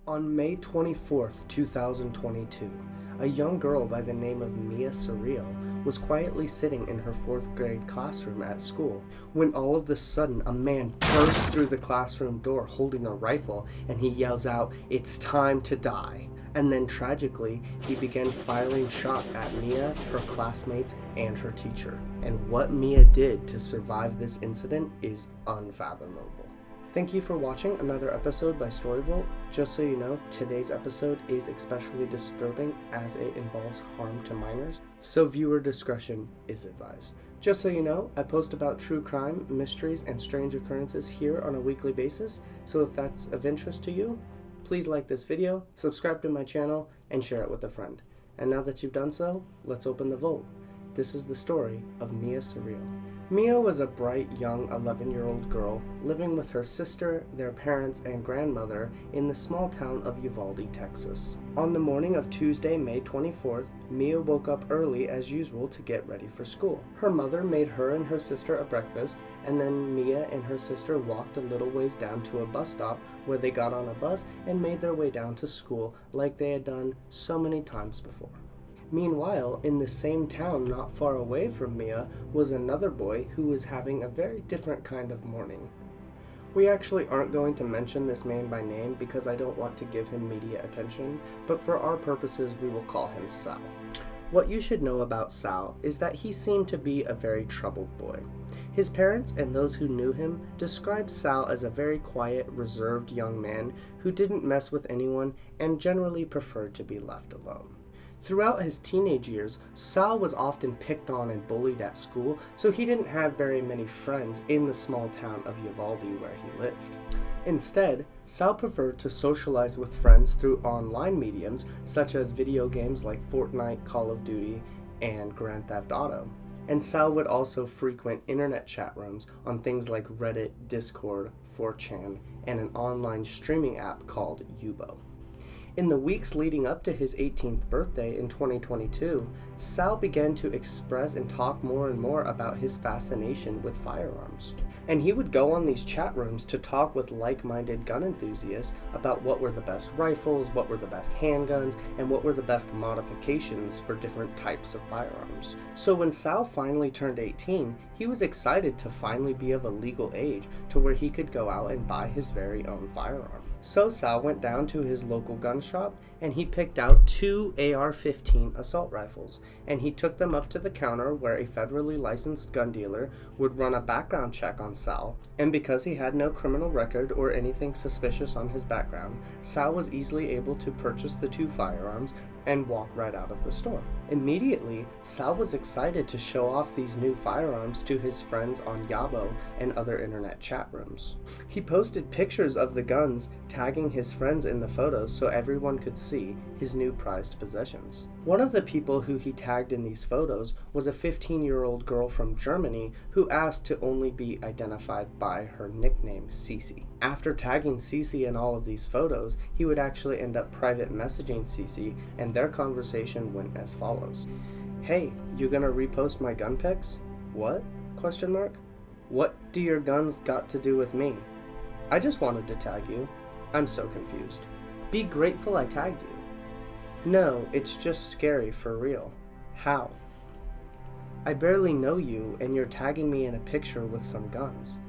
On May 24th, 2022, a young girl by the name of Miah Cerrillo was quietly sitting in her 4th grade classroom at school when all of a sudden a man bursts through the classroom door holding a rifle and he yells out, "It's time to die." And then tragically, he began firing shots at Miah, her classmates, and her teacher. And what Miah did to survive this incident is unfathomable. Thank you for watching another episode by Storyvault. Just so you know, today's episode is especially disturbing as it involves harm to minors, so viewer discretion is advised. Just so you know, I post about true crime, mysteries, and strange occurrences here on a weekly basis, so if that's of interest to you, please like this video, subscribe to my channel, and share it with a friend. And now that you've done so, let's open the vault. This is the story of Miah Cerrillo. Miah was a bright, young 11-year-old girl living with her sister, their parents, and grandmother in the small town of Uvaldi, Texas. On the morning of Tuesday, May 24th, Miah woke up early as usual to get ready for school. Her mother made her and her sister a breakfast, and then Miah and her sister walked a little ways down to a bus stop where they got on a bus and made their way down to school like they had done so many times before. Meanwhile, in the same town not far away from Miah was another boy who was having a very different kind of morning. We actually aren't going to mention this man by name because I don't want to give him media attention, but for our purposes we will call him Sal. What you should know about Sal is that he seemed to be a very troubled boy. His parents and those who knew him described Sal as a very quiet, reserved young man who didn't mess with anyone and generally preferred to be left alone. Throughout his teenage years, Sal was often picked on and bullied at school, so he didn't have very many friends in the small town of Uvaldi where he lived. Instead, Sal preferred to socialize with friends through online mediums such as video games like Fortnite, Call of Duty, and Grand Theft Auto. And Sal would also frequent internet chat rooms on things like Reddit, Discord, 4chan, and an online streaming app called Yubo. In the weeks leading up to his 18th birthday in 2022, Sal began to express and talk more and more about his fascination with firearms. And he would go on these chat rooms to talk with like-minded gun enthusiasts about what were the best rifles, what were the best handguns, and what were the best modifications for different types of firearms. So when Sal finally turned 18, he was excited to finally be of a legal age to where he could go out and buy his very own firearm. So Sal went down to his local gun shop and he picked out 2 AR-15 assault rifles, and he took them up to the counter where a federally licensed gun dealer would run a background check on Sal. And because he had no criminal record or anything suspicious on his background, Sal was easily able to purchase the 2 firearms and walk right out of the store. Immediately, Sal was excited to show off these new firearms to his friends on Yabo and other internet chat rooms. He posted pictures of the guns, tagging his friends in the photos so everyone could see his new prized possessions. One of the people who he tagged in these photos was a 15-year-old girl from Germany who asked to only be identified by her nickname Cece. After tagging Cece in all of these photos, he would actually end up private messaging Cece, and their conversation went as follows. "Hey, you gonna repost my gun pics? What? Question mark. What do your guns got to do with me? I just wanted to tag you. I'm so confused. Be grateful I tagged you. No, it's just scary for real. How? I barely know you and you're tagging me in a picture with some guns.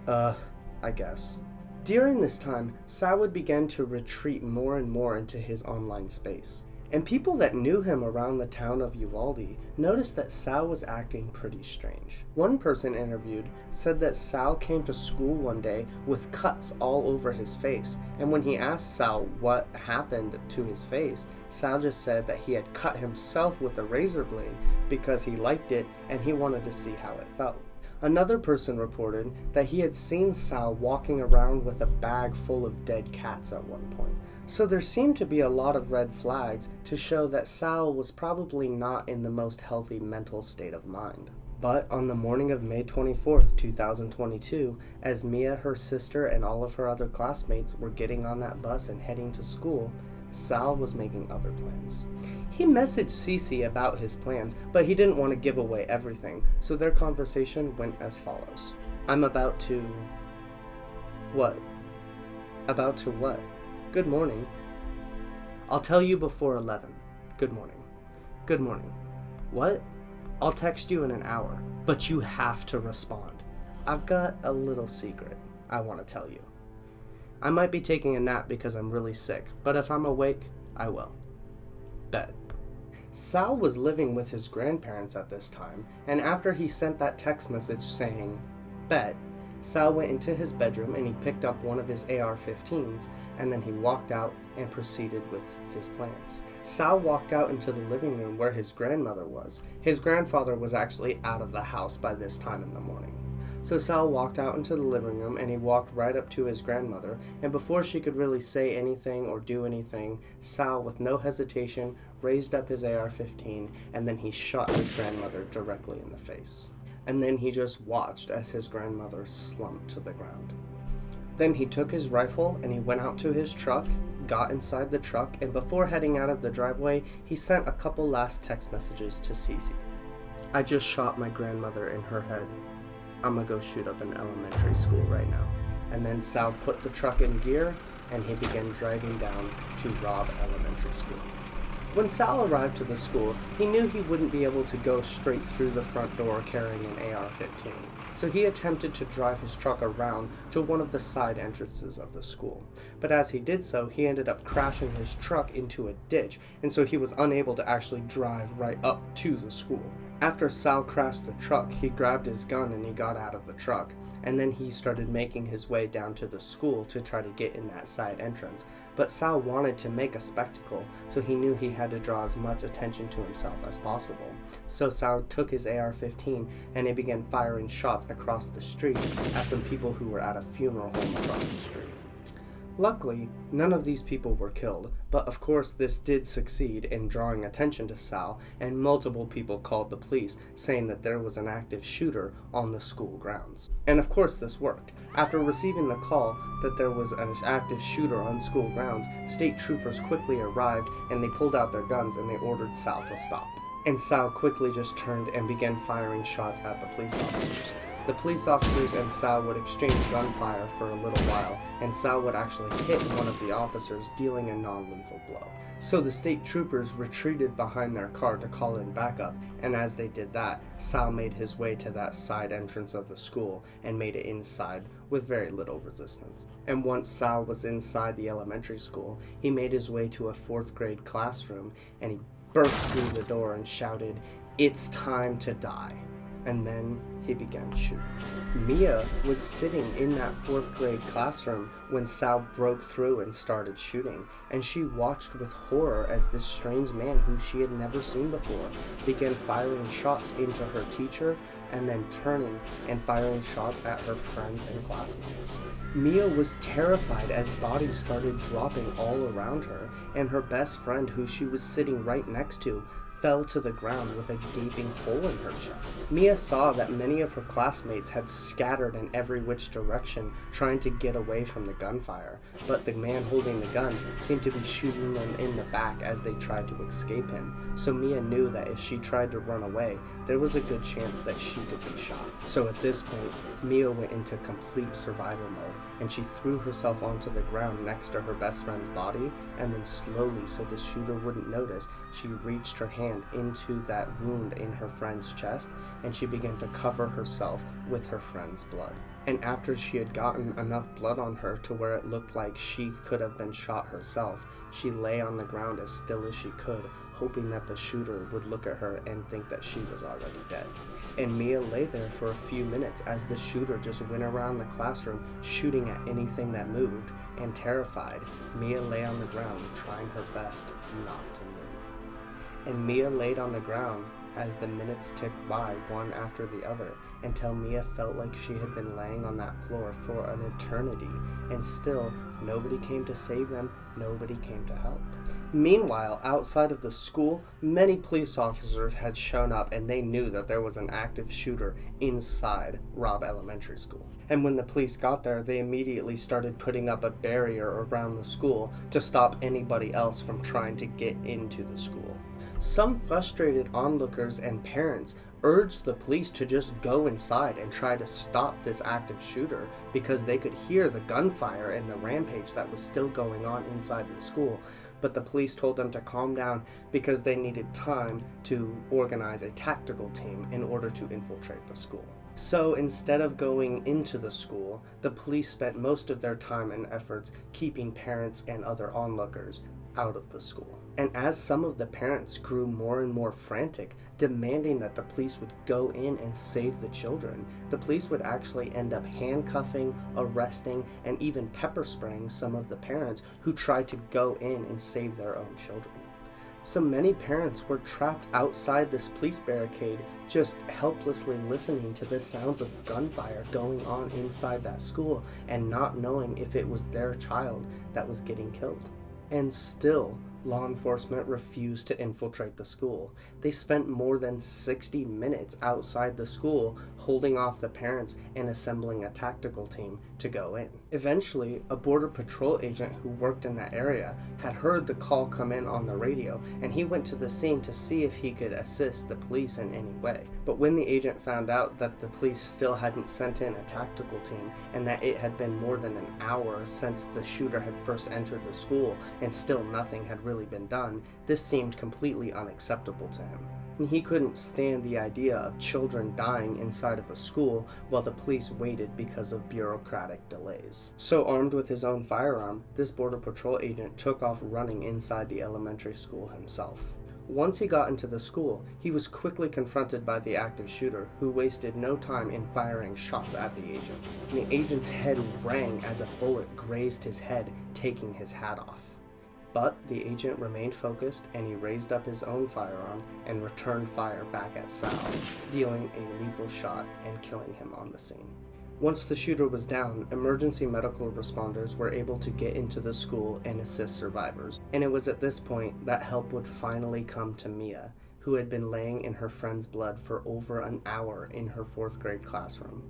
I guess." During this time, Sal would begin to retreat more and more into his online space. And people that knew him around the town of Uvaldi noticed that Sal was acting pretty strange. One person interviewed said that Sal came to school one day with cuts all over his face, and when he asked Sal what happened to his face, Sal just said that he had cut himself with a razor blade because he liked it and he wanted to see how it felt. Another person reported that he had seen Sal walking around with a bag full of dead cats at one point. So there seemed to be a lot of red flags to show that Sal was probably not in the most healthy mental state of mind. But on the morning of May 24th, 2022, as Miah, her sister, and all of her other classmates were getting on that bus and heading to school, Sal was making other plans. He messaged Cece about his plans, but he didn't want to give away everything, so their conversation went as follows. I'm about to... What? About to what? Good morning. I'll tell you before 11. Good morning. Good morning. What? I'll text you in an hour, but you have to respond. I've got a little secret I want to tell you. I might be taking a nap because I'm really sick, but if I'm awake, I will. Bet. Sal was living with his grandparents at this time, and after he sent that text message saying, bet, Sal went into his bedroom and he picked up one of his AR-15s, and then he walked out and proceeded with his plans. Sal walked out into the living room where his grandmother was. His grandfather was actually out of the house by this time in the morning. So Sal walked out into the living room and he walked right up to his grandmother, and before she could really say anything or do anything, Sal, with no hesitation, raised up his AR-15 and then he shot his grandmother directly in the face. And then he just watched as his grandmother slumped to the ground. Then he took his rifle and he went out to his truck, got inside the truck, and before heading out of the driveway, he sent a couple last text messages to Cece. I just shot my grandmother in her head. I'm gonna go shoot up an elementary school right now. And then Sal put the truck in gear and he began driving down to Robb Elementary School. When Sal arrived to the school, he knew he wouldn't be able to go straight through the front door carrying an AR-15, so he attempted to drive his truck around to one of the side entrances of the school. But as he did so, he ended up crashing his truck into a ditch, and so he was unable to actually drive right up to the school. After Sal crashed the truck, he grabbed his gun and he got out of the truck, and then he started making his way down to the school to try to get in that side entrance. But Sal wanted to make a spectacle, so he knew he had to draw as much attention to himself as possible. So Sal took his AR-15 and he began firing shots across the street at some people who were at a funeral home across the street. Luckily, none of these people were killed, but of course this did succeed in drawing attention to Sal, and multiple people called the police saying that there was an active shooter on the school grounds. And of course this worked. After receiving the call that there was an active shooter on school grounds, state troopers quickly arrived and they pulled out their guns and they ordered Sal to stop. And Sal quickly just turned and began firing shots at the police officers. The police officers and Sal would exchange gunfire for a little while, and Sal would actually hit one of the officers, dealing a non-lethal blow. So the state troopers retreated behind their car to call in backup, and as they did that, Sal made his way to that side entrance of the school and made it inside with very little resistance. And once Sal was inside the elementary school, he made his way to a 4th grade classroom, and he burst through the door and shouted, "It's time to die." And then he began shooting. Miah was sitting in that 4th grade classroom when Sal broke through and started shooting, and she watched with horror as this strange man who she had never seen before began firing shots into her teacher and then turning and firing shots at her friends and classmates. Miah was terrified as bodies started dropping all around her, and her best friend, who she was sitting right next to, fell to the ground with a gaping hole in her chest. Miah saw that many of her classmates had scattered in every which direction trying to get away from the gunfire, but the man holding the gun seemed to be shooting them in the back as they tried to escape him. So Miah knew that if she tried to run away, there was a good chance that she could be shot. So at this point, Miah went into complete survival mode, and she threw herself onto the ground next to her best friend's body, and then slowly, so the shooter wouldn't notice, she reached her hand into that wound in her friend's chest, and she began to cover herself with her friend's blood. And after she had gotten enough blood on her to where it looked like she could have been shot herself, she lay on the ground as still as she could, hoping that the shooter would look at her and think that she was already dead. And Miah lay there for a few minutes as the shooter just went around the classroom shooting at anything that moved, and terrified, Miah lay on the ground trying her best not to move. And Miah laid on the ground as the minutes ticked by one after the other, until Miah felt like she had been laying on that floor for an eternity, and still nobody came to save them, nobody came to help. Meanwhile, outside of the school, many police officers had shown up, and they knew that there was an active shooter inside Robb Elementary School. And when the police got there, they immediately started putting up a barrier around the school to stop anybody else from trying to get into the school. Some frustrated onlookers and parents urged the police to just go inside and try to stop this active shooter because they could hear the gunfire and the rampage that was still going on inside the school. But the police told them to calm down because they needed time to organize a tactical team in order to infiltrate the school. So instead of going into the school, the police spent most of their time and efforts keeping parents and other onlookers out of the school. And as some of the parents grew more and more frantic, demanding that the police would go in and save the children, the police would actually end up handcuffing, arresting, and even pepper spraying some of the parents who tried to go in and save their own children. So many parents were trapped outside this police barricade, just helplessly listening to the sounds of gunfire going on inside that school and not knowing if it was their child that was getting killed. And still, law enforcement refused to infiltrate the school. They spent more than 60 minutes outside the school holding off the parents and assembling a tactical team to go in. Eventually, a border patrol agent who worked in that area had heard the call come in on the radio, and he went to the scene to see if he could assist the police in any way. But when the agent found out that the police still hadn't sent in a tactical team and that it had been more than an hour since the shooter had first entered the school and still nothing had really been done, this seemed completely unacceptable to him. And he couldn't stand the idea of children dying inside of a school while the police waited because of bureaucratic delays. So armed with his own firearm, this border patrol agent took off running inside the elementary school himself. Once he got into the school, he was quickly confronted by the active shooter, who wasted no time in firing shots at the agent. And the agent's head rang as a bullet grazed his head, taking his hat off. But the agent remained focused, and he raised up his own firearm and returned fire back at Sal, dealing a lethal shot and killing him on the scene. Once the shooter was down, emergency medical responders were able to get into the school and assist survivors, and it was at this point that help would finally come to Miah, who had been laying in her friend's blood for over an hour in her 4th grade classroom.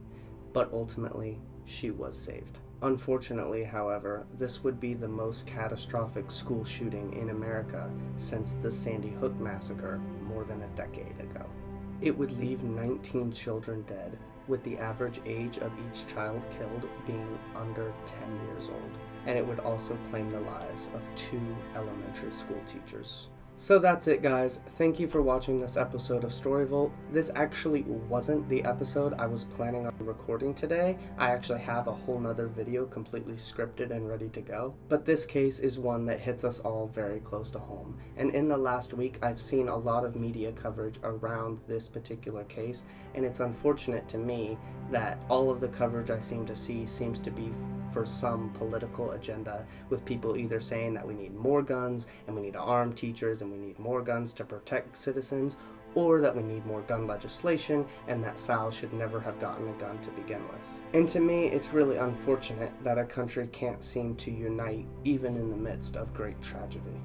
But ultimately, she was saved. Unfortunately, however, this would be the most catastrophic school shooting in America since the Sandy Hook massacre more than a decade ago. It would leave 19 children dead, with the average age of each child killed being under 10 years old, and it would also claim the lives of 2 elementary school teachers. So that's it, guys. Thank you for watching this episode of Storyvault. This actually wasn't the episode I was planning on recording today. I actually have a whole nother video completely scripted and ready to go. But this case is one that hits us all very close to home. And in the last week, I've seen a lot of media coverage around this particular case, and it's unfortunate to me that all of the coverage I seem to see seems to be for some political agenda, with people either saying that we need more guns and we need to arm teachers and we need more guns to protect citizens, or that we need more gun legislation and that Sal should never have gotten a gun to begin with. And to me, it's really unfortunate that a country can't seem to unite even in the midst of great tragedy.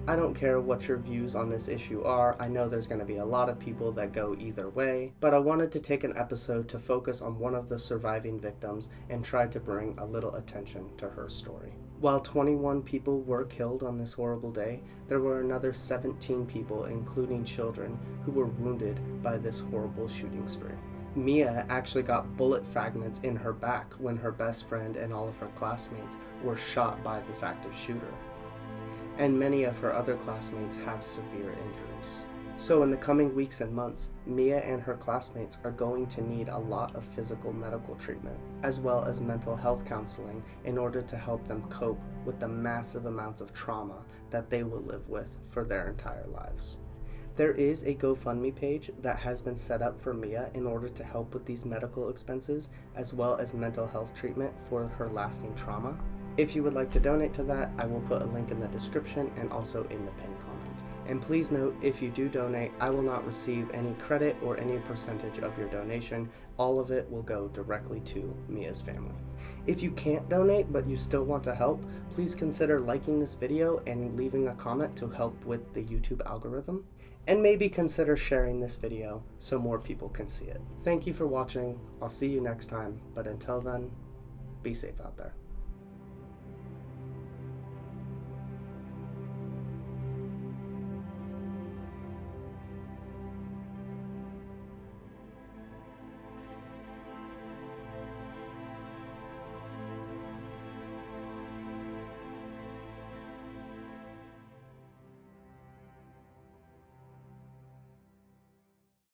I don't care what your views on this issue are. I know there's going to be a lot of people that go either way, but I wanted to take an episode to focus on one of the surviving victims and try to bring a little attention to her story. While 21 people were killed on this horrible day, there were another 17 people, including children, who were wounded by this horrible shooting spree. Miah actually got bullet fragments in her back when her best friend and all of her classmates were shot by this active shooter. And many of her other classmates have severe injuries. So in the coming weeks and months, Miah and her classmates are going to need a lot of physical medical treatment, as well as mental health counseling, in order to help them cope with the massive amounts of trauma that they will live with for their entire lives. There is a GoFundMe page that has been set up for Miah in order to help with these medical expenses, as well as mental health treatment for her lasting trauma. If you would like to donate to that, I will put a link in the description and also in the pinned comment. And please note, if you do donate, I will not receive any credit or any percentage of your donation. All of it will go directly to Miah's family. If you can't donate but you still want to help, please consider liking this video and leaving a comment to help with the YouTube algorithm. And maybe consider sharing this video so more people can see it. Thank you for watching. I'll see you next time, but until then, be safe out there.